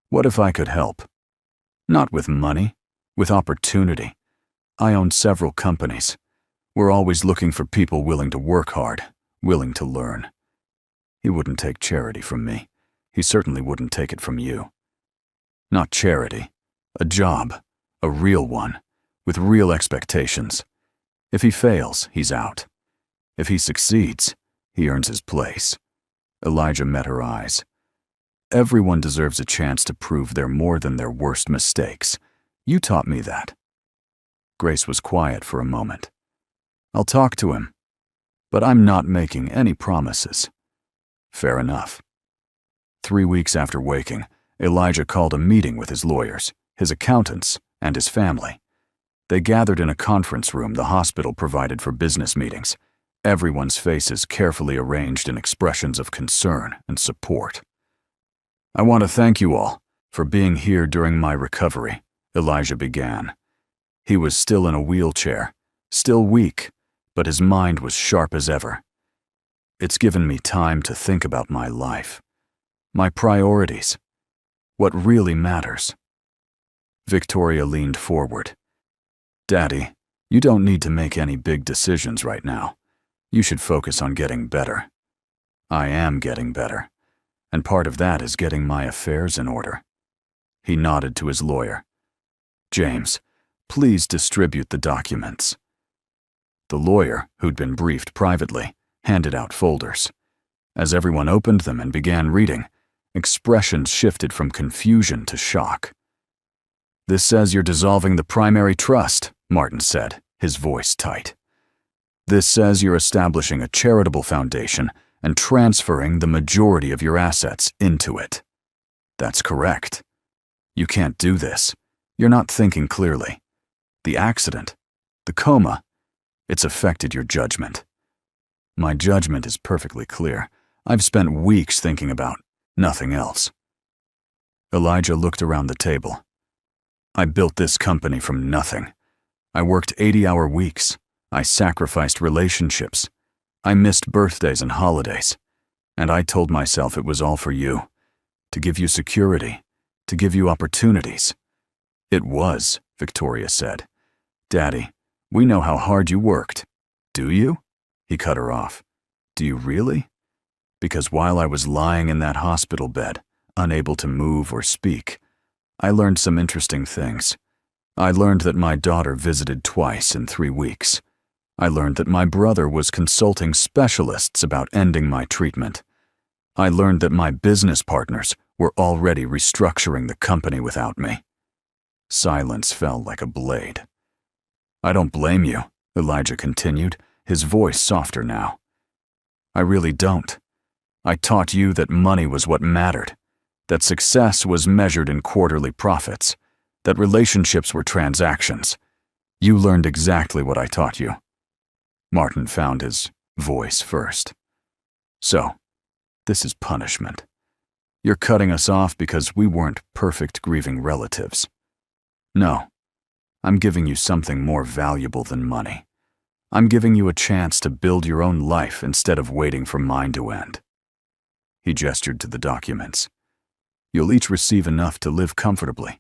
"What if I could help? Not with money, with opportunity. I own several companies. We're always looking for people willing to work hard, willing to learn. He wouldn't take charity from me. He certainly wouldn't take it from you. Not charity, a job, a real one, with real expectations. If he fails, he's out. If he succeeds, he earns his place." Elijah met her eyes. "Everyone deserves a chance to prove they're more than their worst mistakes. You taught me that." Grace was quiet for a moment. "I'll talk to him, but I'm not making any promises." "Fair enough." 3 weeks after waking, Elijah called a meeting with his lawyers, his accountants, and his family. They gathered in a conference room the hospital provided for business meetings, everyone's faces carefully arranged in expressions of concern and support. "I want to thank you all for being here during my recovery," Elijah began. He was still in a wheelchair, still weak, but his mind was sharp as ever. "It's given me time to think about my life, my priorities, what really matters." Victoria leaned forward. "Daddy, you don't need to make any big decisions right now. You should focus on getting better." "I am getting better, and part of that is getting my affairs in order." He nodded to his lawyer. "James, please distribute the documents." The lawyer, who'd been briefed privately, handed out folders. As everyone opened them and began reading, expressions shifted from confusion to shock. "This says you're dissolving the primary trust," Martin said, his voice tight. "This says you're establishing a charitable foundation and transferring the majority of your assets into it." "That's correct." "You can't do this. You're not thinking clearly. The accident, the coma, it's affected your judgment." "My judgment is perfectly clear. I've spent weeks thinking about nothing else." Elijah looked around the table. "I built this company from nothing. I worked 80-hour weeks. I sacrificed relationships. I missed birthdays and holidays. And I told myself it was all for you, to give you security, to give you opportunities." "It was," Victoria said. "Daddy, we know how hard you worked." "Do you?" He cut her off. "Do you really?" "Because while I was lying in that hospital bed, unable to move or speak, I learned some interesting things. I learned that my daughter visited twice in 3 weeks. I learned that my brother was consulting specialists about ending my treatment. I learned that my business partners were already restructuring the company without me." Silence fell like a blade. "I don't blame you," Elijah continued, his voice softer now. "I really don't. I taught you that money was what mattered, that success was measured in quarterly profits, that relationships were transactions. You learned exactly what I taught you. Martin found his voice first. So, this is punishment. You're cutting us off because we weren't perfect grieving relatives. No, I'm giving you something more valuable than money. I'm giving you a chance to build your own life instead of waiting for mine to end. He gestured to the documents. You'll each receive enough to live comfortably,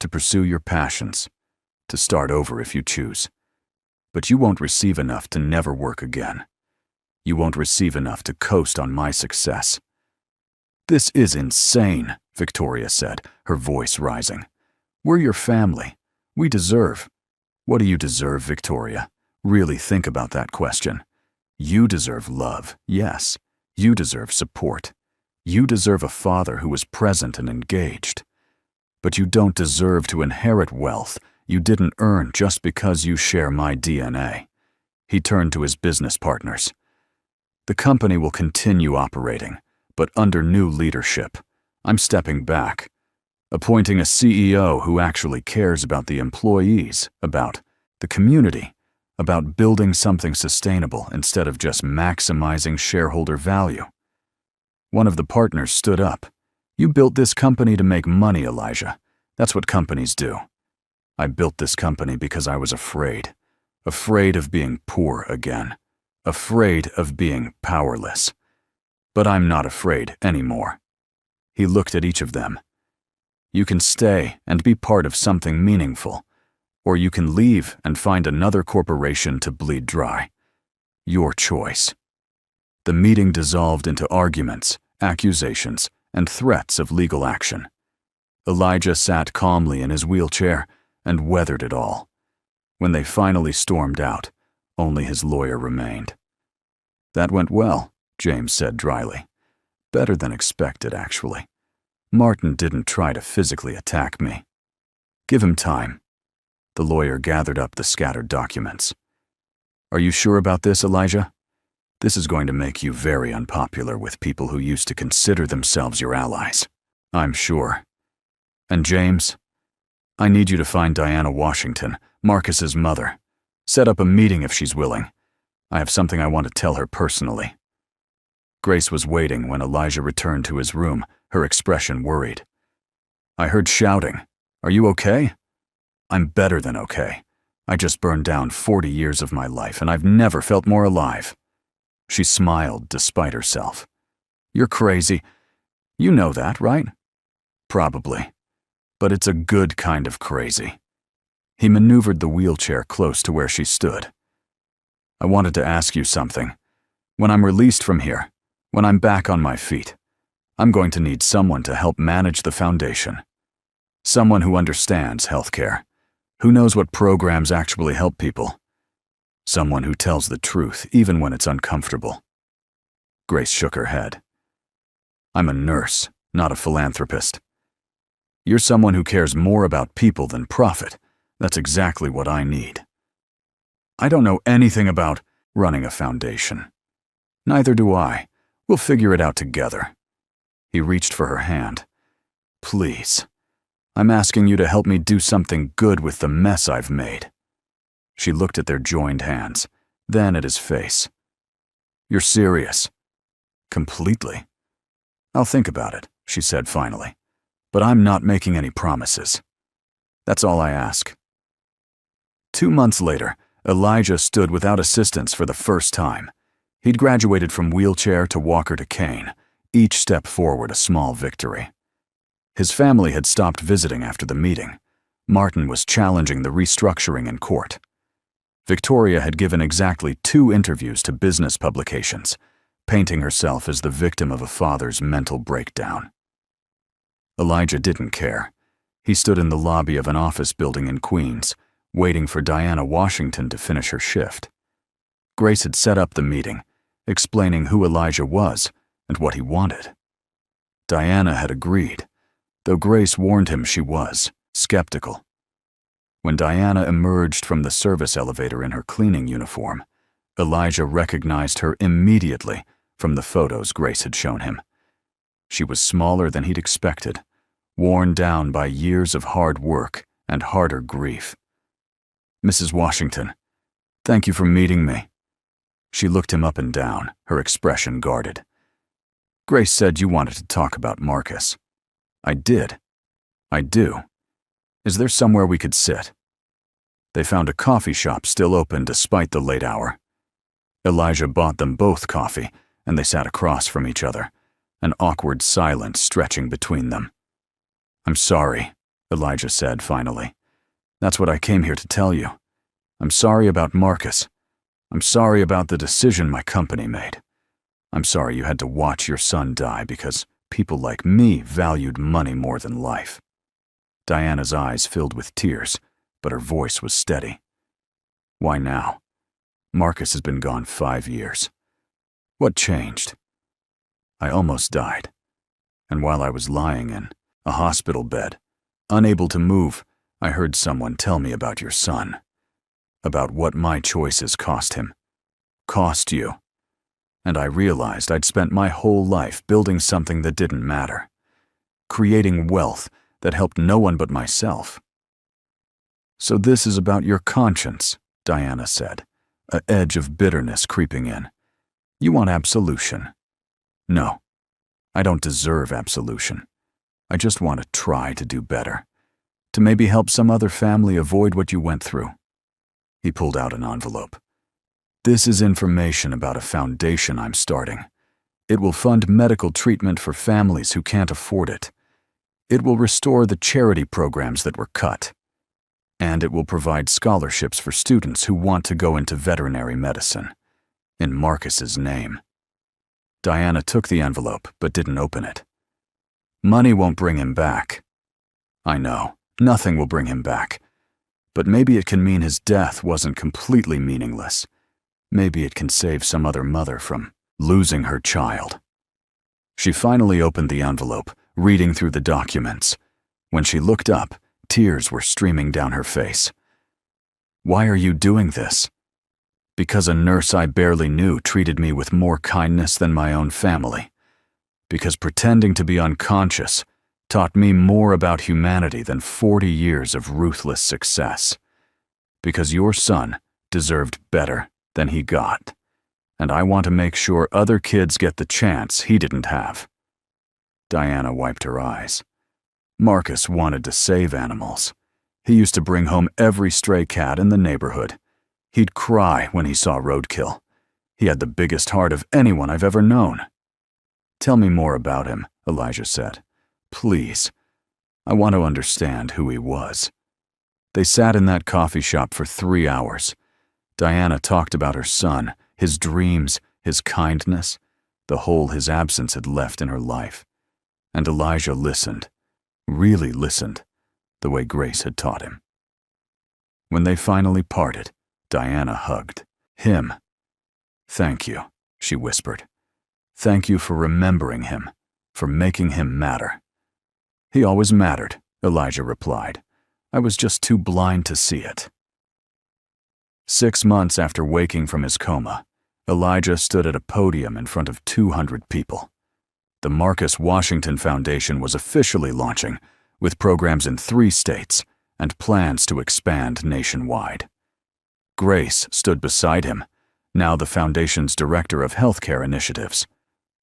to pursue your passions, to start over if you choose. But you won't receive enough to never work again. You won't receive enough to coast on my success. This is insane, Victoria said, her voice rising. We're your family. We deserve. What do you deserve, Victoria? Really think about that question. You deserve love, yes. You deserve support. You deserve a father who is present and engaged. But you don't deserve to inherit wealth you didn't earn just because you share my DNA. He turned to his business partners. The company will continue operating, but under new leadership. I'm stepping back, appointing a CEO who actually cares about the employees, about the community, about building something sustainable instead of just maximizing shareholder value. One of the partners stood up. You built this company to make money, Elijah. That's what companies do. I built this company because I was afraid of being poor again, afraid of being powerless. But I'm not afraid anymore. He looked at each of them. You can stay and be part of something meaningful, or you can leave and find another corporation to bleed dry. Your choice. The meeting dissolved into arguments, accusations, and threats of legal action. Elijah sat calmly in his wheelchair and weathered it all. When they finally stormed out, only his lawyer remained. That went well, James said dryly. Better than expected, actually. Martin didn't try to physically attack me. Give him time. The lawyer gathered up the scattered documents. Are you sure about this, Elijah? This is going to make you very unpopular with people who used to consider themselves your allies. I'm sure. And James, I need you to find Diana Washington, Marcus's mother. Set up a meeting if she's willing. I have something I want to tell her personally. Grace was waiting when Elijah returned to his room, her expression worried. I heard shouting. Are you okay? I'm better than okay. I just burned down 40 years of my life and I've never felt more alive. She smiled despite herself. You're crazy. You know that, right? Probably. But it's a good kind of crazy. He maneuvered the wheelchair close to where she stood. I wanted to ask you something. When I'm released from here, when I'm back on my feet, I'm going to need someone to help manage the foundation. Someone who understands healthcare, who knows what programs actually help people. Someone who tells the truth even when it's uncomfortable. Grace shook her head. I'm a nurse, not a philanthropist. You're someone who cares more about people than profit. That's exactly what I need. I don't know anything about running a foundation. Neither do I. We'll figure it out together. He reached for her hand. Please. I'm asking you to help me do something good with the mess I've made. She looked at their joined hands, then at his face. You're serious? Completely. I'll think about it, she said finally. But I'm not making any promises. That's all I ask. 2 months later, Elijah stood without assistance for the first time. He'd graduated from wheelchair to walker to cane, each step forward a small victory. His family had stopped visiting after the meeting. Martin was challenging the restructuring in court. Victoria had given exactly 2 interviews to business publications, painting herself as the victim of a father's mental breakdown. Elijah didn't care. He stood in the lobby of an office building in Queens, waiting for Diana Washington to finish her shift. Grace had set up the meeting, explaining who Elijah was and what he wanted. Diana had agreed, though Grace warned him she was skeptical. When Diana emerged from the service elevator in her cleaning uniform, Elijah recognized her immediately from the photos Grace had shown him. She was smaller than he'd expected, worn down by years of hard work and harder grief. "Mrs. Washington, thank you for meeting me." She looked him up and down, her expression guarded. "Grace said you wanted to talk about Marcus." "I did. I do. Is there somewhere we could sit?" They found a coffee shop still open despite the late hour. Elijah bought them both coffee, and they sat across from each other, an awkward silence stretching between them. "I'm sorry," Elijah said finally. "That's what I came here to tell you. I'm sorry about Marcus. I'm sorry about the decision my company made. I'm sorry you had to watch your son die because people like me valued money more than life." Diana's eyes filled with tears, but her voice was steady. "Why now? Marcus has been gone 5 years. What changed?" "I almost died. And while I was lying in a hospital bed, unable to move, I heard someone tell me about your son. About what my choices cost him. Cost you. And I realized I'd spent my whole life building something that didn't matter. Creating wealth that helped no one but myself." "So this is about your conscience," Diana said, an edge of bitterness creeping in. "You want absolution." "No, I don't deserve absolution. I just want to try to do better. To maybe help some other family avoid what you went through." He pulled out an envelope. "This is information about a foundation I'm starting. It will fund medical treatment for families who can't afford it. It will restore the charity programs that were cut. And it will provide scholarships for students who want to go into veterinary medicine. In Marcus's name." Diana took the envelope but didn't open it. "Money won't bring him back." "I know, nothing will bring him back. But maybe it can mean his death wasn't completely meaningless. Maybe it can save some other mother from losing her child." She finally opened the envelope, reading through the documents. When she looked up, tears were streaming down her face. "Why are you doing this?" "Because a nurse I barely knew treated me with more kindness than my own family. Because pretending to be unconscious taught me more about humanity than 40 years of ruthless success. Because your son deserved better than he got, and I want to make sure other kids get the chance he didn't have." Diana wiped her eyes. "Marcus wanted to save animals. He used to bring home every stray cat in the neighborhood. He'd cry when he saw roadkill. He had the biggest heart of anyone I've ever known." "Tell me more about him," Elijah said. "Please. I want to understand who he was." They sat in that coffee shop for 3 hours. Diana talked about her son, his dreams, his kindness, the hole his absence had left in her life. And Elijah listened, really listened, the way Grace had taught him. When they finally parted, Diana hugged him. "Thank you," she whispered. "Thank you for remembering him, for making him matter." "He always mattered," Elijah replied. "I was just too blind to see it." 6 months after waking from his coma, Elijah stood at a podium in front of 200 people. The Marcus Washington Foundation was officially launching, with programs in 3 states and plans to expand nationwide. Grace stood beside him, now the foundation's director of healthcare initiatives.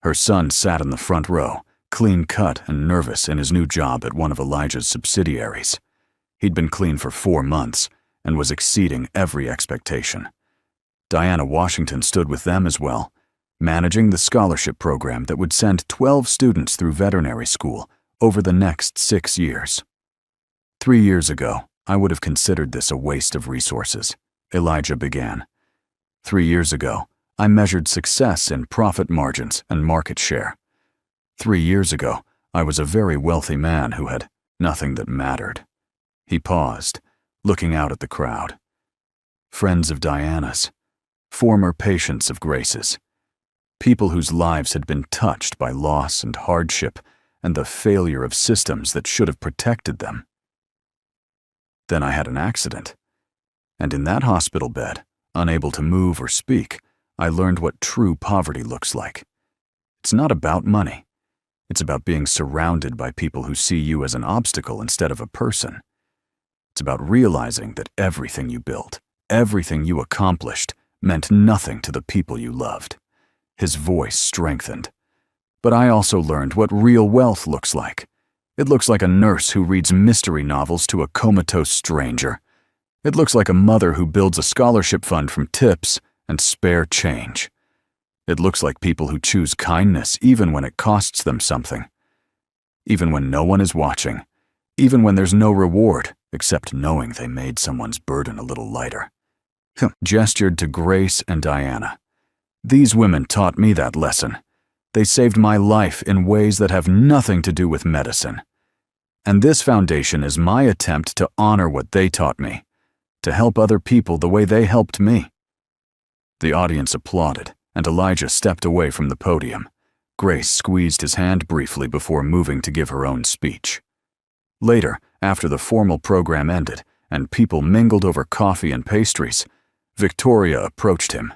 Her son sat in the front row, clean-cut and nervous in his new job at one of Elijah's subsidiaries. He'd been clean for 4 months and was exceeding every expectation. Diana Washington stood with them as well, managing the scholarship program that would send 12 students through veterinary school over the next 6 years. 3 years ago, I would have considered this a waste of resources, Elijah began. 3 years ago, I measured success in profit margins and market share. 3 years ago, I was a very wealthy man who had nothing that mattered. He paused, looking out at the crowd. Friends of Diana's, former patients of Grace's, people whose lives had been touched by loss and hardship and the failure of systems that should have protected them. Then I had an accident, and in that hospital bed, unable to move or speak, I learned what true poverty looks like. It's not about money. It's about being surrounded by people who see you as an obstacle instead of a person. It's about realizing that everything you built, everything you accomplished, meant nothing to the people you loved. His voice strengthened. But I also learned what real wealth looks like. It looks like a nurse who reads mystery novels to a comatose stranger. It looks like a mother who builds a scholarship fund from tips and spare change. It looks like people who choose kindness even when it costs them something. Even when no one is watching. Even when there's no reward, except knowing they made someone's burden a little lighter. Gestured to Grace and Diana. These women taught me that lesson. They saved my life in ways that have nothing to do with medicine. And this foundation is my attempt to honor what they taught me, to help other people the way they helped me. The audience applauded, and Elijah stepped away from the podium. Grace squeezed his hand briefly before moving to give her own speech. Later, after the formal program ended and people mingled over coffee and pastries, Victoria approached him.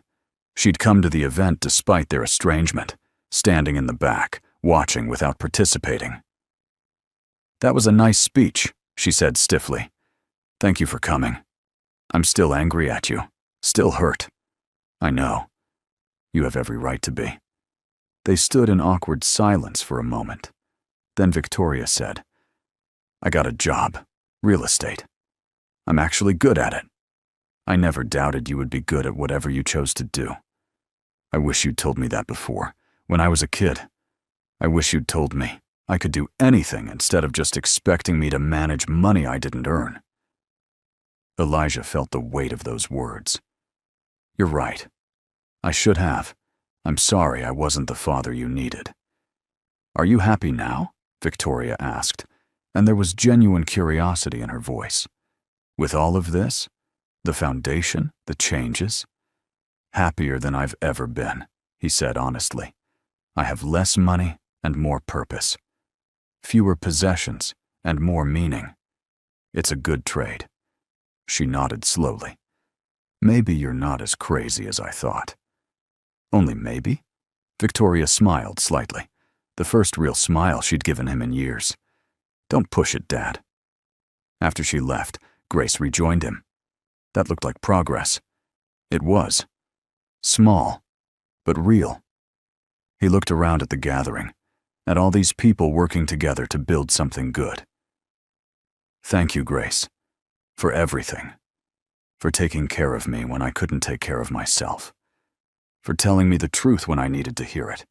She'd come to the event despite their estrangement, standing in the back, watching without participating. "That was a nice speech," she said stiffly. "Thank you for coming. I'm still angry at you, still hurt. I know. You have every right to be." They stood in awkward silence for a moment. Then Victoria said, "I got a job, real estate. I'm actually good at it. I never doubted you would be good at whatever you chose to do. I wish you'd told me that before, when I was a kid. I wish you'd told me I could do anything instead of just expecting me to manage money I didn't earn." Elijah felt the weight of those words. "You're right. I should have. I'm sorry I wasn't the father you needed." "Are you happy now?" Victoria asked, and there was genuine curiosity in her voice. "With all of this? The foundation, the changes?" "Happier than I've ever been," he said honestly. "I have less money and more purpose. Fewer possessions and more meaning. It's a good trade." She nodded slowly. "Maybe you're not as crazy as I thought." "Only maybe?" Victoria smiled slightly, the first real smile she'd given him in years. "Don't push it, Dad." After she left, Grace rejoined him. That looked like progress. It was. Small, but real. He looked around at the gathering, at all these people working together to build something good. "Thank you, Grace, for everything. For taking care of me when I couldn't take care of myself. For telling me the truth when I needed to hear it.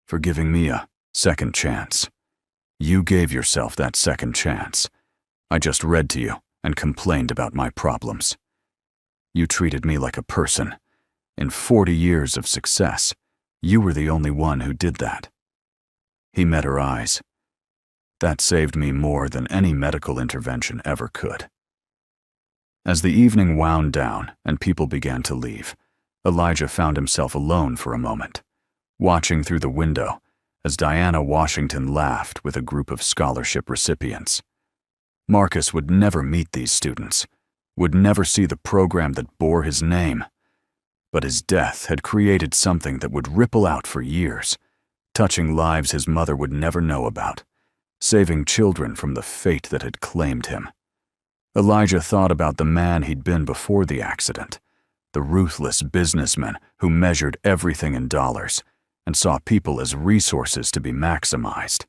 For giving me a second chance. You gave yourself that second chance. I just read to you and complained about my problems. You treated me like a person. In 40 years of success, you were the only one who did that." He met her eyes. "That saved me more than any medical intervention ever could." As the evening wound down and people began to leave, Elijah found himself alone for a moment, watching through the window as Diana Washington laughed with a group of scholarship recipients. Marcus would never meet these students, would never see the program that bore his name. But his death had created something that would ripple out for years, touching lives his mother would never know about, saving children from the fate that had claimed him. Elijah thought about the man he'd been before the accident, the ruthless businessman who measured everything in dollars and saw people as resources to be maximized.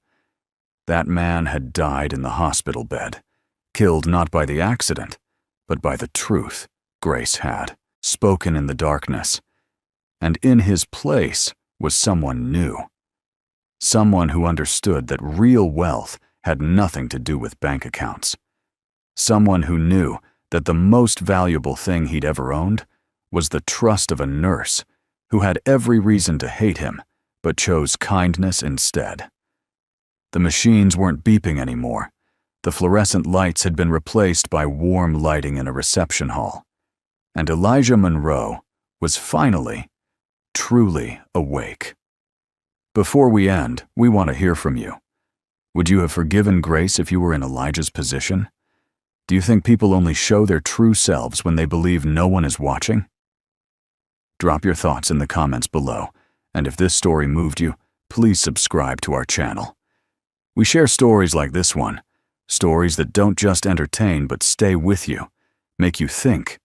That man had died in the hospital bed, killed not by the accident, but by the truth Grace had spoken in the darkness. And in his place was someone new. Someone who understood that real wealth had nothing to do with bank accounts. Someone who knew that the most valuable thing he'd ever owned was the trust of a nurse who had every reason to hate him, but chose kindness instead. The machines weren't beeping anymore. The fluorescent lights had been replaced by warm lighting in a reception hall. And Elijah Monroe was finally, truly awake. Before we end, we want to hear from you. Would you have forgiven Grace if you were in Elijah's position? Do you think people only show their true selves when they believe no one is watching? Drop your thoughts in the comments below, and if this story moved you, please subscribe to our channel. We share stories like this one, stories that don't just entertain but stay with you, make you think,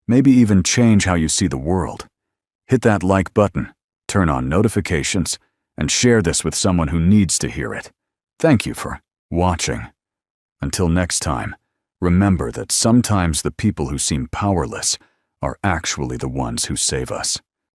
maybe even change how you see the world. Hit that like button, turn on notifications, and share this with someone who needs to hear it. Thank you for watching. Until next time, remember that sometimes the people who seem powerless are actually the ones who save us.